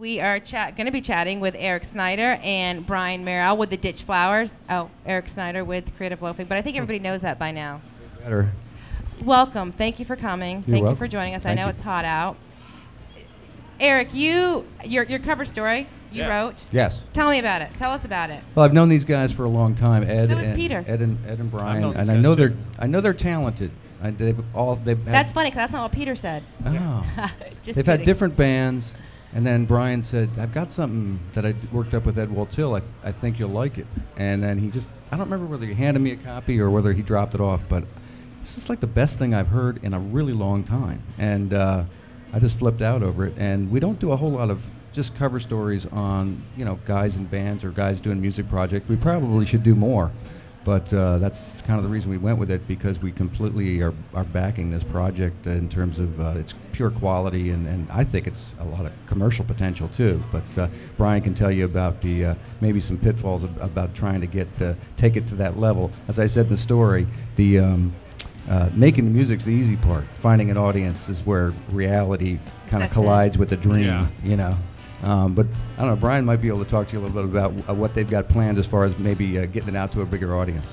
We are going to be chatting with Eric Snider and Brian Merrill with the Ditch Flowers. Oh, Eric Snider with Creative Loafing, but I think everybody knows that by now. Better. Welcome. Thank you for coming. You're Thank welcome. you for joining us. Thank I know you. it's hot out. Eric, your cover story you wrote. Yes. Tell me about it. Tell us about it. Well, I've known these guys for a long time. Ed So has and Peter. Ed and Brian, known these and I guys know too. I know they're talented. They've had, That's funny because that's not what Peter said. Oh. Just They've kidding. had different bands, and then Brian said, "I've got something that I worked up with Ed Woltil. I think you'll like it." And then I don't remember whether he handed me a copy or whether he dropped it off, but it's just like the best thing I've heard in a really long time. And I just flipped out over it. And we don't do a whole lot of just cover stories on, guys in bands or guys doing music projects. We probably should do more. But that's kind of the reason we went with it, because we completely are backing this project in terms of its pure quality, and I think it's a lot of commercial potential too. But Brian can tell you about the maybe some pitfalls about trying to take it to that level. As I said in the story, the making the music's the easy part. Finding an audience is where reality kind of That's collides with the dream. Yeah. But I don't know, Brian might be able to talk to you a little bit about what they've got planned as far as maybe getting it out to a bigger audience.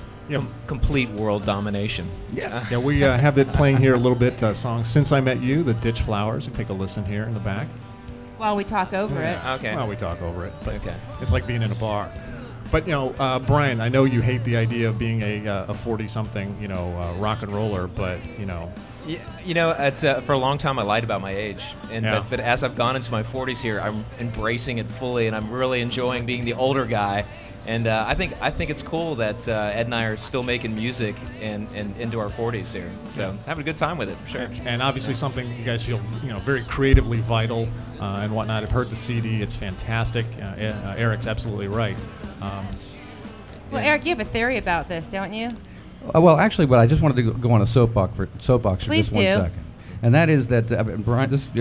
Complete world domination. Yes. Yeah, we have it playing here a little bit. Song "Since I Met You," the Ditch Flowers. You take a listen here in the back. While we talk over it. Okay. Well, we talk over it, but Okay. it's like being in a bar. But Brian, I know you hate the idea of being a 40-something, rock and roller, but It's, for a long time I lied about my age, but as I've gone into my 40s here, I'm embracing it fully, and I'm really enjoying being the older guy. And I think it's cool that Ed and I are still making music and into our 40s here. So having a good time with it for sure. And obviously something you guys feel very creatively vital and whatnot. I've heard the CD; it's fantastic. Eric's absolutely right. Well, Eric, you have a theory about this, don't you? Well, actually, I just wanted to go on a soapbox for Please just 1 do. second. And that is that Brian, this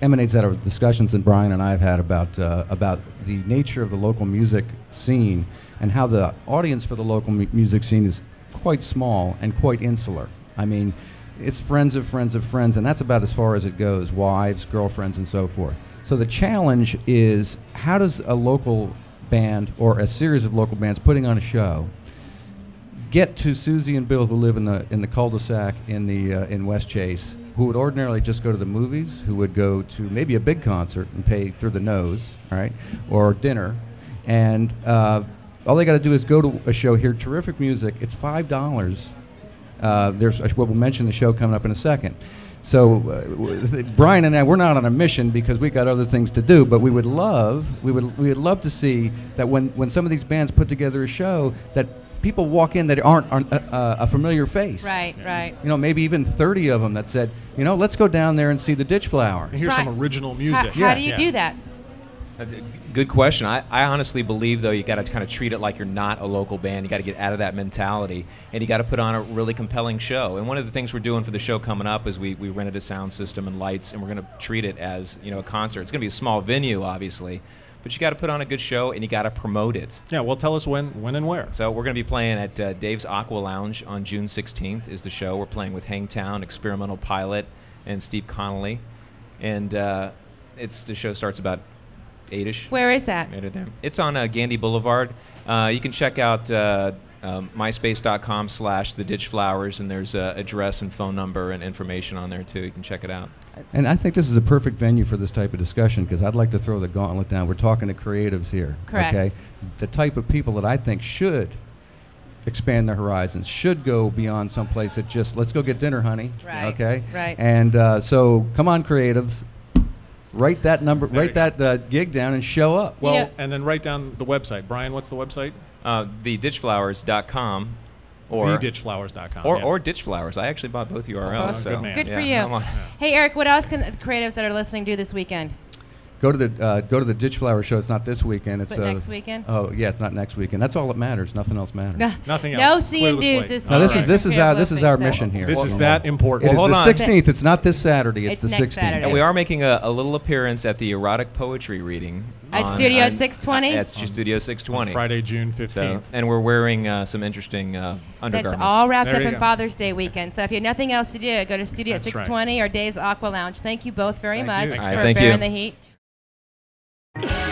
emanates out of discussions that Brian and I have had about the nature of the local music scene and how the audience for the local music scene is quite small and quite insular. I mean, it's friends of friends of friends, and that's about as far as it goes, wives, girlfriends, and so forth. So the challenge is, how does a local band or a series of local bands putting on a show get to Susie and Bill, who live in the cul-de-sac in West Chase, who would ordinarily just go to the movies, who would go to maybe a big concert and pay through the nose, all right, or dinner, and all they got to do is go to a show, hear terrific music. It's $5. We'll mention the show coming up in a second. So Brian and I, we're not on a mission because we got other things to do, but we would love to see that when some of these bands put together a show, that people walk in that aren't a familiar face. Right, right. Maybe even 30 of them that said, let's go down there and see the Ditch Flowers. Here's some original music. How do you do that? Good question. I honestly believe, though, you got to kind of treat it like you're not a local band. You got to get out of that mentality, and you got to put on a really compelling show. And one of the things we're doing for the show coming up is we rented a sound system and lights, and we're going to treat it as a concert. It's going to be a small venue, obviously, but you got to put on a good show, and you got to promote it. Yeah, well, tell us when and where. So we're going to be playing at Dave's Aqua Lounge on June 16th is the show. We're playing with Hangtown, Experimental Pilot, and Steve Connolly. And the show starts about 8-ish. Where is that? It's on Gandy Boulevard. You can check out myspace.com/theditchflowers, and there's an address and phone number and information on there, too. You can check it out. And I think this is a perfect venue for this type of discussion, because I'd like to throw the gauntlet down. We're talking to creatives here. Correct. Okay? The type of people that I think should expand their horizons, should go beyond someplace that just, let's go get dinner, honey. Right. Okay? Right. And so come on, creatives. Write that number, write that gig down and show up. Well, and then write down the website. Brian, what's the website? Theditchflowers.com. Theditchflowers.com. Or Ditch Flowers. I actually bought both URLs. Oh, good man. Good for you. Hey, Eric, what else can creatives that are listening do this weekend? Go to the Ditch Flower show. It's not this weekend. It's But next weekend? Oh yeah, it's not next weekend. That's all that matters. Nothing else matters. Nothing No else. seeing Clear the dues slate. this No, weekend. this is our Loafing, mission here. This is that important. It is Well, the hold on. 16th. It's not this Saturday. It's the next 16th. Saturday. And we are making a little appearance at the erotic poetry reading. At Studio 620? That's Studio 620. Friday, June 15th. So, and we're wearing some interesting undergarments. That's all wrapped There up you in go. Father's Day weekend. So if you have nothing else to do, go to Studio That's right. 620 or Dave's Aqua Lounge. Thank you both very Thank much you. for All right, thank bearing you. the heat. Bye.